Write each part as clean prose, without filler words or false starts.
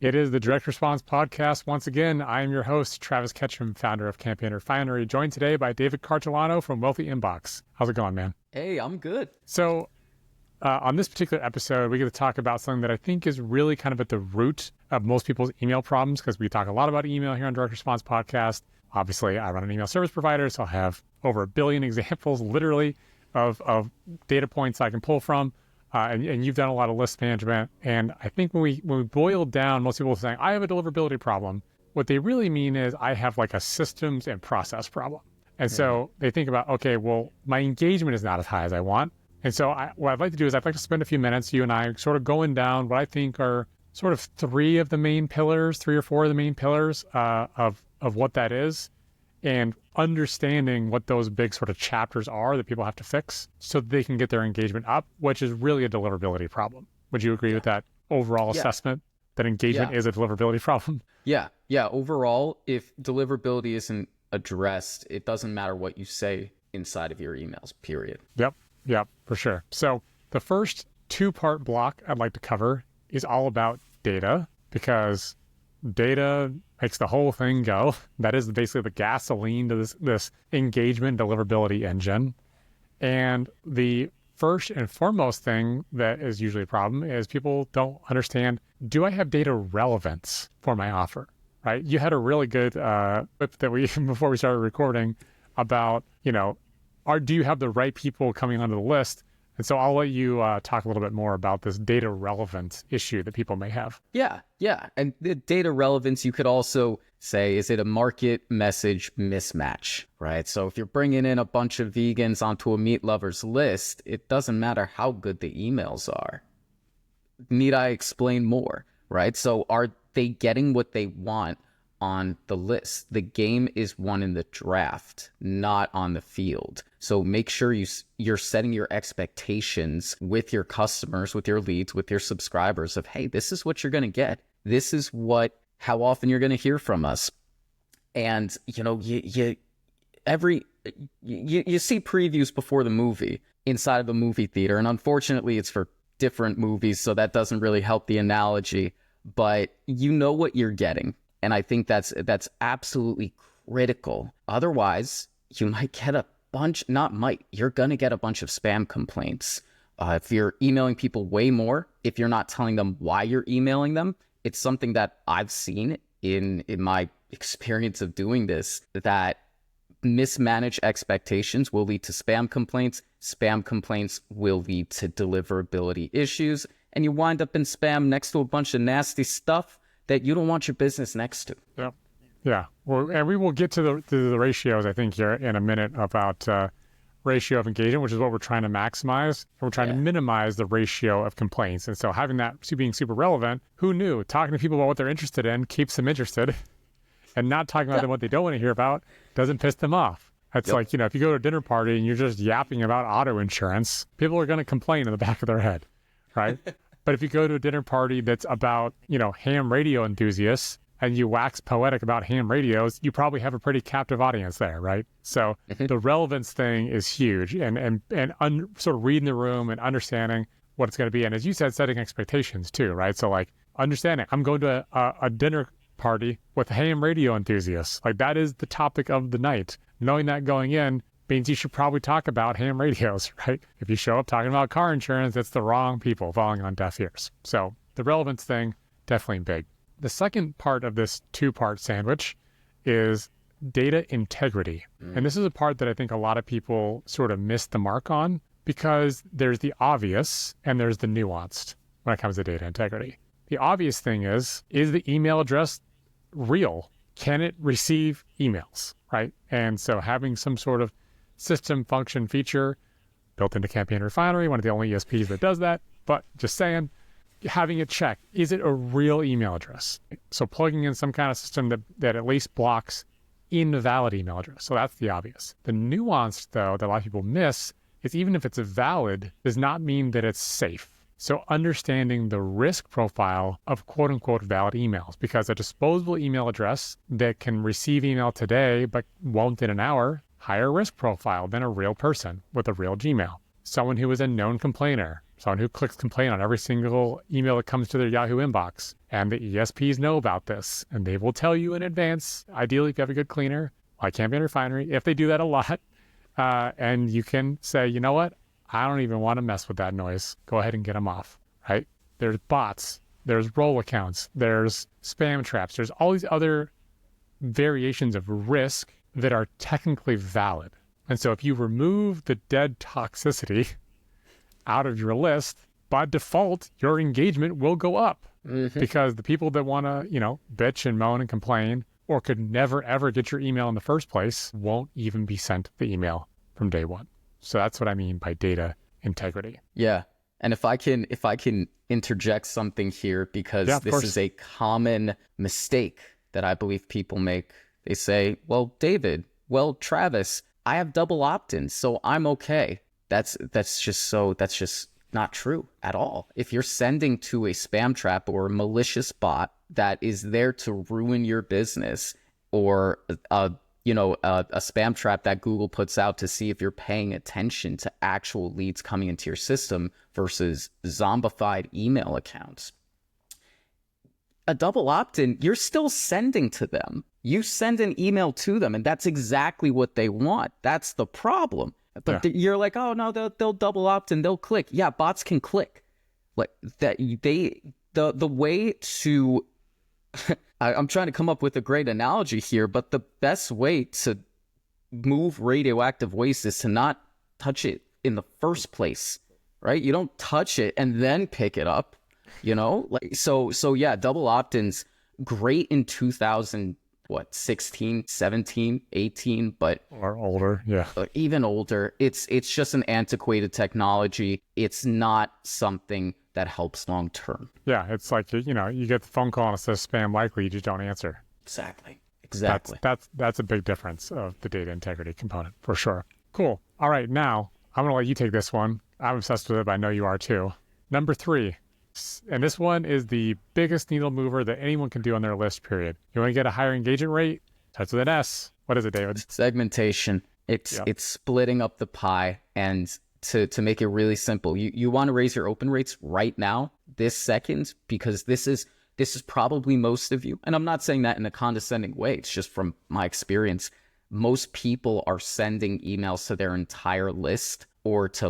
It is the Direct Response Podcast. Once again, I am your host, Travis Ketchum, founder of Campaign Refinery, joined today by David Cartolano from Wealthy Inbox. How's it going, man? Hey, I'm good. So on this particular episode, we get to talk about something that I think is really kind of at the root of most people's email problems, because we talk a lot about email here on Direct Response Podcast. Obviously, I run an email service provider, so I'll have over 1 billion examples, literally, of data points I can pull from. And you've done a lot of list management. And I think when we boil down, most people are saying, I have a deliverability problem. What they really mean is I have like a systems and process problem. And so they think about, okay, well, my engagement is not as high as I want. And so what I'd like to do is I'd like to spend a few minutes, you and I, sort of going down what I think are sort of 3 or 4 of the main pillars of what that is, and understanding what those big sort of chapters are that people have to fix so that they can get their engagement up, which is really a deliverability problem. Would you agree with that overall assessment, that engagement is a deliverability problem? Yeah. Overall, if deliverability isn't addressed, it doesn't matter what you say inside of your emails, period. Yep, for sure. So the first 2-part block I'd like to cover is all about data, because data makes the whole thing go. That is basically the gasoline to this engagement deliverability engine. And the first and foremost thing that is usually a problem is people don't understand, do I have data relevance for my offer, right? You had a really good clip that before we started recording about, do you have the right people coming onto the list? And so I'll let you talk a little bit more about this data relevance issue that people may have. Yeah. And the data relevance, you could also say, is it a market message mismatch, right? So if you're bringing in a bunch of vegans onto a meat lovers list, it doesn't matter how good the emails are. Need I explain more, right? So are they getting what they want on the list? The game is won in the draft, not on the field. So make sure you're setting your expectations with your customers, with your leads, with your subscribers of, hey, this is what you're going to get. This is how often you're going to hear from us. And, you see previews before the movie inside of a movie theater. And unfortunately, it's for different movies, so that doesn't really help the analogy. But you know what you're getting. And I think that's absolutely critical. Otherwise, you might get you're going to get a bunch of spam complaints. If you're emailing people way more, if you're not telling them why you're emailing them, it's something that I've seen in my experience of doing this, that mismanaged expectations will lead to spam complaints. Spam complaints will lead to deliverability issues. And you wind up in spam next to a bunch of nasty stuff that you don't want your business next to. Yeah. Well, and we will get to the ratios, I think, here in a minute about ratio of engagement, which is what we're trying to maximize. And we're trying to minimize the ratio of complaints. And so having that being super relevant, who knew? Talking to people about what they're interested in keeps them interested, and not talking about them what they don't want to hear about doesn't piss them off. It's like, if you go to a dinner party and you're just yapping about auto insurance, people are going to complain in the back of their head, right? But if you go to a dinner party that's about, ham radio enthusiasts, and you wax poetic about ham radios, you probably have a pretty captive audience there, right? So the relevance thing is huge, and sort of reading the room and understanding what it's going to be. And as you said, setting expectations too, right? So like understanding, I'm going to a dinner party with ham radio enthusiasts. Like that is the topic of the night. Knowing that going in means you should probably talk about ham radios, right? If you show up talking about car insurance, it's the wrong people falling on deaf ears. So the relevance thing, definitely big. The second part of this 2-part sandwich is data integrity. And this is a part that I think a lot of people sort of miss the mark on, because there's the obvious and there's the nuanced when it comes to data integrity. The obvious thing is the email address real? Can it receive emails, right? And so having some sort of system function feature built into Campaign Refinery, one of the only ESPs that does that, but just saying, having it check, is it a real email address? So plugging in some kind of system that at least blocks invalid email address. So that's the obvious. The nuanced, though, that a lot of people miss is even if it's valid, does not mean that it's safe. So understanding the risk profile of quote unquote valid emails, because a disposable email address that can receive email today but won't in an hour, higher risk profile than a real person with a real Gmail. Someone who is a known complainer, someone who clicks complain on every single email that comes to their Yahoo inbox. And the ESPs know about this, and they will tell you in advance, ideally if you have a good cleaner, well, I can't be in a refinery, if they do that a lot. And you can say, you know what? I don't even want to mess with that noise. Go ahead and get them off, right? There's bots, there's role accounts, there's spam traps, there's all these other variations of risk that are technically valid. And so if you remove the dead toxicity out of your list, by default, your engagement will go up because the people that want to, bitch and moan and complain or could never, ever get your email in the first place won't even be sent the email from day one. So that's what I mean by data integrity. Yeah. And if I can interject something here, because this is a common mistake that I believe people make. They say, well, David, Travis, I have double opt-ins, so I'm okay. That's just not true at all. If you're sending to a spam trap or a malicious bot that is there to ruin your business, or a spam trap that Google puts out to see if you're paying attention to actual leads coming into your system versus zombified email accounts, a double opt-in, you're still sending to them. You send an email to them, and that's exactly what they want. That's the problem. But you're like, oh no, they'll double opt-in, they'll click. Yeah, bots can click. Like that, the way to. I'm trying to come up with a great analogy here, but the best way to move radioactive waste is to not touch it in the first place, right? You don't touch it and then pick it up, So yeah, double opt-ins, great in 2016, 17, 18, but or older, yeah, even older. It's just an antiquated technology. It's not something that helps long term. Yeah, it's like, you get the phone call and it says spam likely, you just don't answer. Exactly. That's a big difference of the data integrity component for sure. Cool. All right, now I'm gonna let you take this one. I'm obsessed with it, but I know you are too. Number 3, and this one is the biggest needle mover that anyone can do on their list, period. You want to get a higher engagement rate? Starts with an S. What is it, David? Segmentation. It's splitting up the pie. And to make it really simple, you want to raise your open rates right now, this second, because this is probably most of you. And I'm not saying that in a condescending way. It's just from my experience. Most people are sending emails to their entire list or to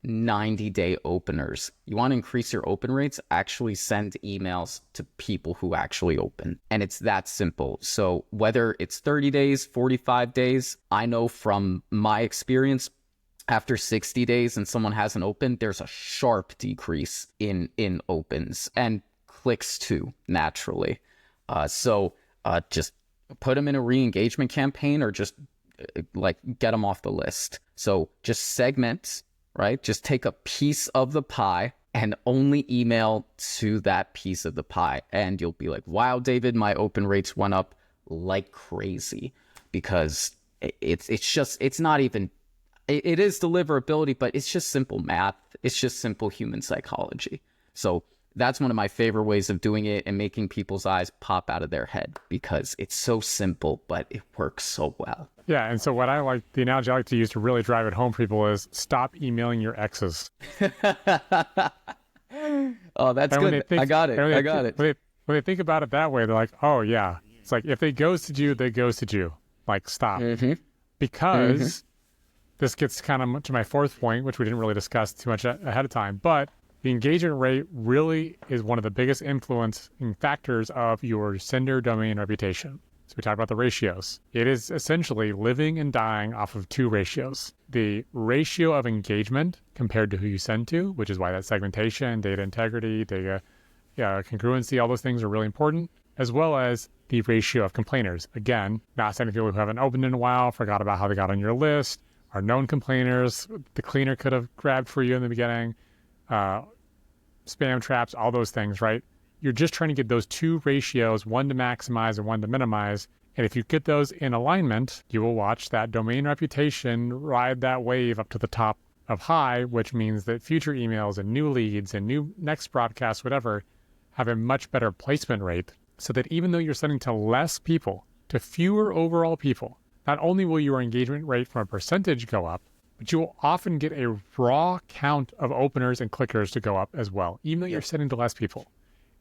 90-day openers. You want to increase your open rates, actually send emails to people who actually open. And it's that simple. So whether it's 30 days, 45 days, I know from my experience, after 60 days and someone hasn't opened, there's a sharp decrease in opens and clicks too, naturally. So just put them in a re-engagement campaign or just get them off the list. So just segment, right? Just take a piece of the pie and only email to that piece of the pie. And you'll be like, wow, David, my open rates went up like crazy, because it's not even, it is deliverability, but it's just simple math. It's just simple human psychology. So that's one of my favorite ways of doing it and making people's eyes pop out of their head, because it's so simple, but it works so well. Yeah, and so what the analogy I like to use to really drive it home for people is stop emailing your exes. Oh, that's good. I got it. When they think about it that way, they're like, oh yeah. It's like, if they ghosted you, they ghosted you. Like, stop. Because this gets kind of to my 4th point, which we didn't really discuss too much ahead of time, but the engagement rate really is one of the biggest influencing factors of your sender domain reputation. So we talked about the ratios. It is essentially living and dying off of 2 ratios. The ratio of engagement compared to who you send to, which is why that segmentation, data integrity, data congruency, all those things are really important, as well as the ratio of complainers. Again, not sending people who haven't opened in a while, forgot about how they got on your list, are known complainers, the cleaner could have grabbed for you in the beginning, spam traps, all those things, right? You're just trying to get those 2 ratios, one to maximize and one to minimize. And if you get those in alignment, you will watch that domain reputation ride that wave up to the top of high, which means that future emails and new leads and new next broadcasts, whatever, have a much better placement rate, so that even though you're sending to less people, to fewer overall people, not only will your engagement rate from a percentage go up, but you will often get a raw count of openers and clickers to go up as well, even though you're sending to less people.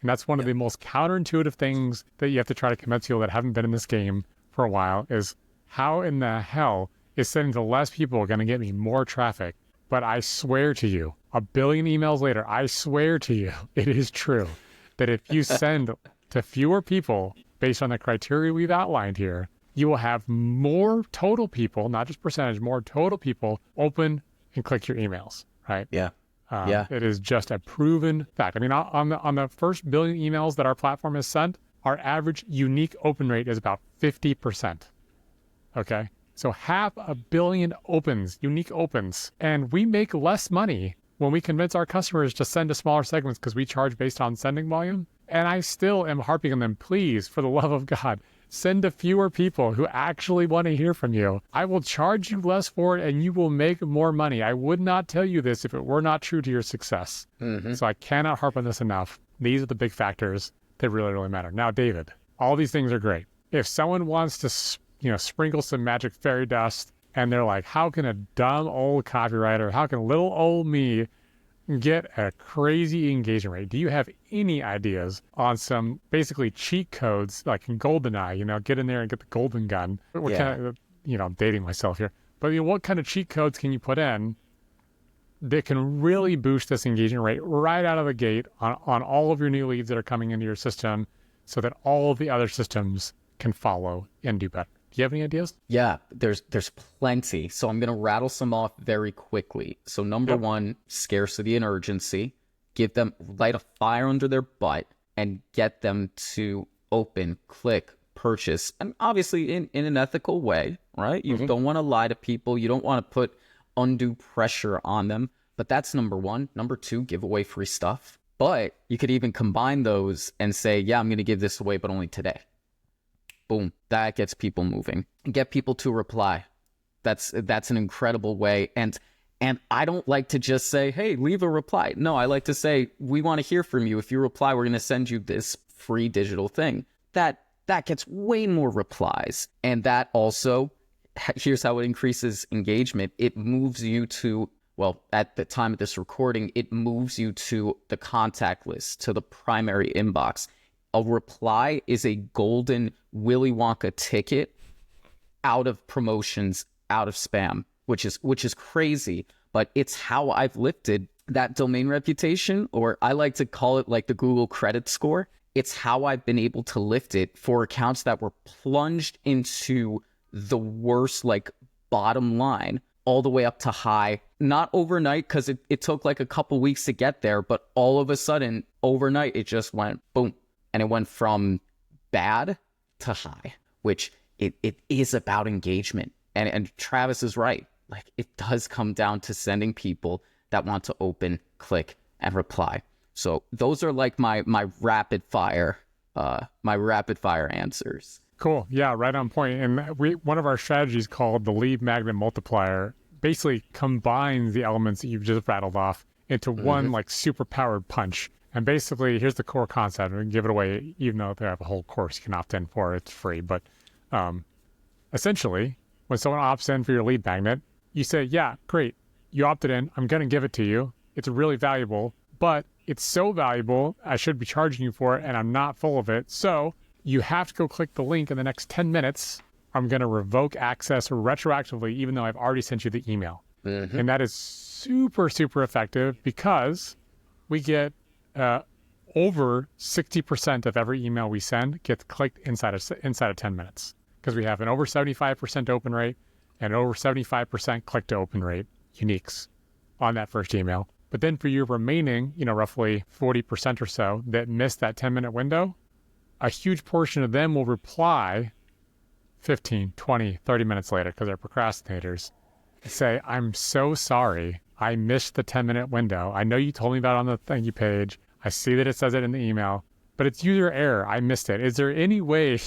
And that's one of the most counterintuitive things that you have to try to convince people that haven't been in this game for a while is how in the hell is sending to less people going to get me more traffic? But I swear to you, a billion emails later, I swear to you, it is true that if you send to fewer people based on the criteria we've outlined here, you will have more total people, not just percentage, more total people open and click your emails, right? Yeah. It is just a proven fact. I mean, on the first billion emails that our platform has sent, our average unique open rate is about 50%. Okay? So 500 million opens, unique opens. And we make less money when we convince our customers to send to smaller segments because we charge based on sending volume. And I still am harping on them, please, for the love of God, send to fewer people who actually want to hear from you. I will charge you less for it and you will make more money. I would not tell you this if it were not true to your success. So I cannot harp on this enough. These are the big factors that really, really matter. Now, David, all these things are great. If someone wants to, sprinkle some magic fairy dust and they're like, how can a dumb old copywriter, how can little old me get a crazy engagement rate? Do you have any ideas on some basically cheat codes like in GoldenEye, get in there and get the golden gun? What kind of, I'm dating myself here, but what kind of cheat codes can you put in that can really boost this engagement rate right out of the gate on all of your new leads that are coming into your system so that all of the other systems can follow and do better? Do you have any ideas? Yeah, there's plenty. So I'm going to rattle some off very quickly. So number one, scarcity and urgency. Light a fire under their butt and get them to open, click, purchase. And obviously in an ethical way, right? You don't want to lie to people. You don't want to put undue pressure on them. But that's number one. Number two, give away free stuff. But you could even combine those and say, yeah, I'm going to give this away, but only today. Boom, that gets people moving. Get people to reply. That's an incredible way. And I don't like to just say, hey, leave a reply. No, I like to say, we want to hear from you. If you reply, we're going to send you this free digital thing. That gets way more replies. And that also, here's how it increases engagement. It moves you to, well, at the time of this recording, it moves you to the contact list, to the primary inbox. A reply is a golden Willy Wonka ticket out of promotions, out of spam, which is crazy, but it's how I've lifted that domain reputation, or I like to call it like the Google credit score. It's how I've been able to lift it for accounts that were plunged into the worst, like bottom line, all the way up to high. Not overnight, because it took like a couple weeks to get there, but all of a sudden, overnight, it just went boom. And it went from bad to high, which it is about engagement. And Travis is right. Like, it does come down to sending people that want to open, click, and reply. So those are like my rapid fire answers. Cool. Yeah, right on point. And one of our strategies called the lead magnet multiplier basically combines the elements that you've just rattled off into one like super powered punch. And basically, here's the core concept. We can give it away, even though they have a whole course you can opt in for. It's free. But essentially, when someone opts in for your lead magnet, you say, yeah, great. You opted in. I'm going to give it to you. It's really valuable. But it's so valuable, I should be charging you for it, and I'm not full of it. So you have to go click the link in the next 10 minutes. I'm going to revoke access retroactively, even though I've already sent you the email. And that is super, super effective because we get over 60% of every email we send gets clicked inside of 10 minutes because we have an over 75% open rate and over 75% click to open rate uniques on that first email. But then for your remaining, roughly 40% or so that missed that 10-minute window, a huge portion of them will reply 15, 20, 30 minutes later because they're procrastinators. Say, I'm so sorry. I missed the 10-minute window. I know you told me about it on the thank you page. I see that it says it in the email, but it's user error. I missed it. Is there any way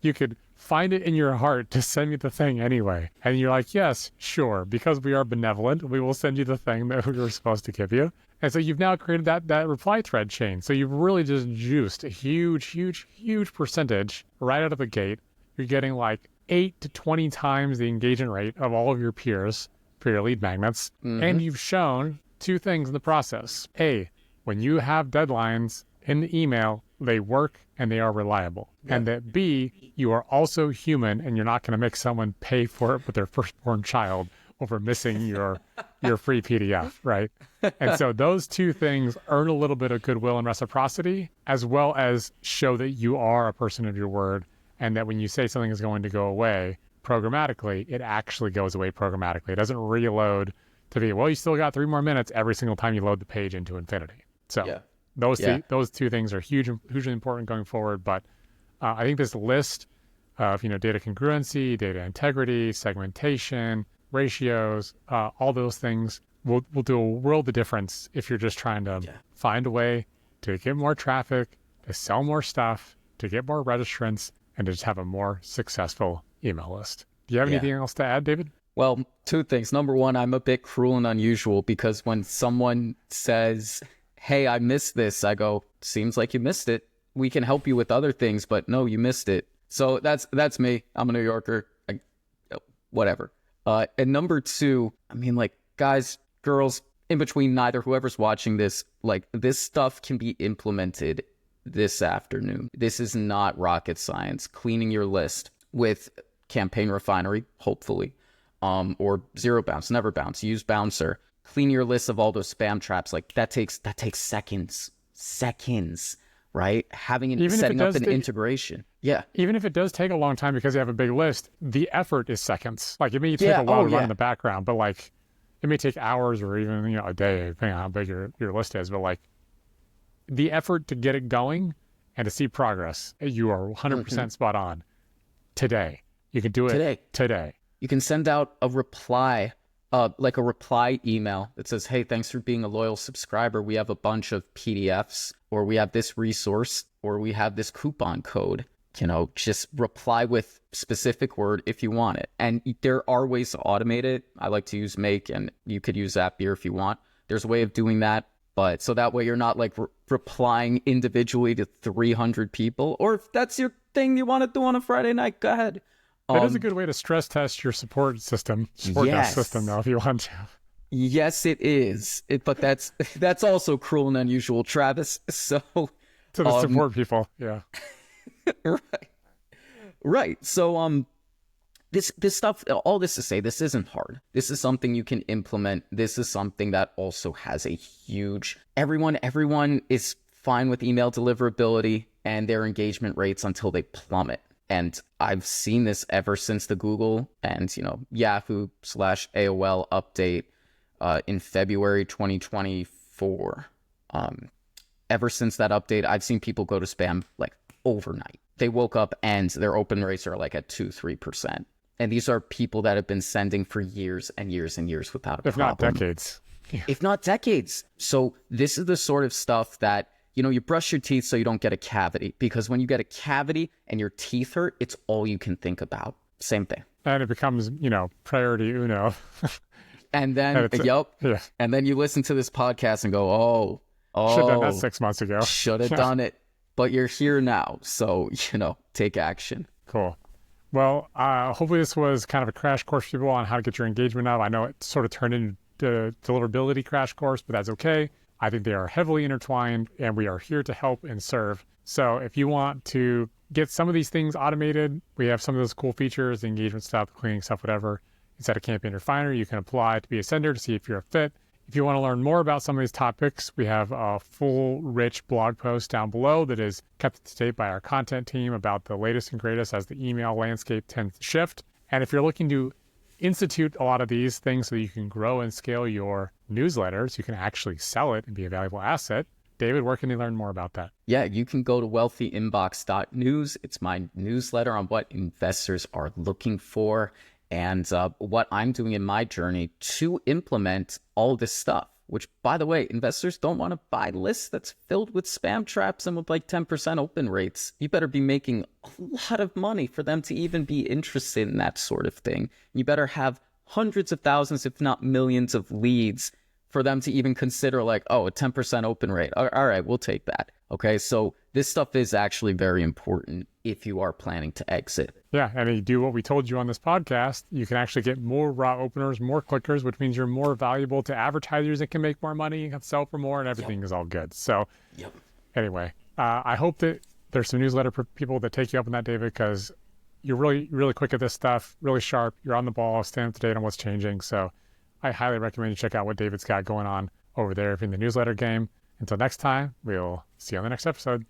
you could find it in your heart to send me the thing anyway? And you're like, yes, sure. Because we are benevolent, we will send you the thing that we were supposed to give you. And so you've now created that reply thread chain. So you've really just juiced a huge, huge, huge percentage right out of the gate. You're getting like 8 to 20 times the engagement rate of all of your peers for your lead magnets. And you've shown two things in the process. A, when you have deadlines in the email, they work and they are reliable. And that B, you are also human and you're not going to make someone pay for it with their firstborn child over missing your free PDF, right? And so those two things earn a little bit of goodwill and reciprocity, as well as show that you are a person of your word, and that when you say something is going to go away programmatically, it actually goes away programmatically. It doesn't reload to be, well, you still got 3 more minutes every single time you load the page into infinity. So those two things are hugely important going forward. But I think this list of, data congruency, data integrity, segmentation, ratios, all those things will do a world of difference if you're just trying to find a way to get more traffic, to sell more stuff, to get more registrants, and to just have a more successful email list. Do you have anything else to add, David? Well, 2 things. Number one, I'm a bit cruel and unusual because when someone says, hey, I missed this, I go, seems like you missed it. We can help you with other things, but no, you missed it. So that's me. I'm a New Yorker. Whatever. And number 2, I mean, like, guys, girls, in between neither, whoever's watching this, like, this stuff can be implemented this afternoon. This is not rocket science. Cleaning your list with Campaign Refinery, hopefully, or Zero Bounce, Never Bounce, use Bouncer. Clean your list of all those spam traps. Like, that takes seconds, right? Setting up an integration. Yeah. Even if it does take a long time because you have a big list, the effort is seconds. Like, it may take a while to run in the background, but like, it may take hours or even, a day, depending on how big your list is. But like, the effort to get it going and to see progress, you are 100% spot on today. You can do it today. You can send out a reply, like a reply email that says, hey, thanks for being a loyal subscriber. We have a bunch of PDFs, or we have this resource, or we have this coupon code. Just reply with specific word if you want it. And there are ways to automate it. I like to use Make, and you could use Zapier if you want. There's a way of doing that. But so that way you're not like replying individually to 300 people. Or if that's your thing you want to do on a Friday night, go ahead. That is a good way to stress test your support system, desk system, though, if you want to. Yes, it is. But that's also cruel and unusual, Travis. So to the support people, yeah. Right. So this stuff, all this to say, this isn't hard. This is something you can implement. This is something that also has a huge, everyone is fine with email deliverability and their engagement rates until they plummet. And I've seen this ever since the Google and, Yahoo/AOL update in February 2024. Ever since that update, I've seen people go to spam like overnight. They woke up and their open rates are like at 2-3%. And these are people that have been sending for years and years and years without a problem. If not decades. Yeah. If not decades. So this is the sort of stuff that, you brush your teeth so you don't get a cavity. Because when you get a cavity and your teeth hurt, it's all you can think about. Same thing. And it becomes, priority uno. And then, and then you listen to this podcast and go, oh. Should have done that 6 months ago. Should have done it. But you're here now. So, take action. Cool. Well, hopefully this was kind of a crash course for people on how to get your engagement up. I know it sort of turned into a deliverability crash course, but that's okay. I think they are heavily intertwined, and we are here to help and serve. So if you want to get some of these things automated, we have some of those cool features, the engagement stuff, the cleaning stuff, whatever. Inside of Campaign Refinery, you can apply to be a sender to see if you're a fit. If you want to learn more about some of these topics, we have a full, rich blog post down below that is kept up to date by our content team about the latest and greatest as the email landscape tends to shift. And if you're looking to institute a lot of these things so you can grow and scale your newsletters, you can actually sell it and be a valuable asset. David, where can they learn more about that? Yeah, you can go to wealthyinbox.news. It's my newsletter on what investors are looking for and what I'm doing in my journey to implement all this stuff, which, by the way, investors don't want to buy lists that's filled with spam traps and with like 10% open rates. You better be making a lot of money for them to even be interested in that sort of thing. You better have hundreds of thousands, if not millions of leads for them to even consider like, oh, a 10% open rate. All right, we'll take that. Okay, so this stuff is actually very important if you are planning to exit. Yeah, and you do what we told you on this podcast, you can actually get more raw openers, more clickers, which means you're more valuable to advertisers that can make more money, you can sell for more, and everything is all good. So anyway, I hope that there's some newsletter for people that take you up on that, David, because you're really, really quick at this stuff, really sharp. You're on the ball, staying up to date on what's changing. So I highly recommend you check out what David's got going on over there in the newsletter game. Until next time, we'll see you on the next episode.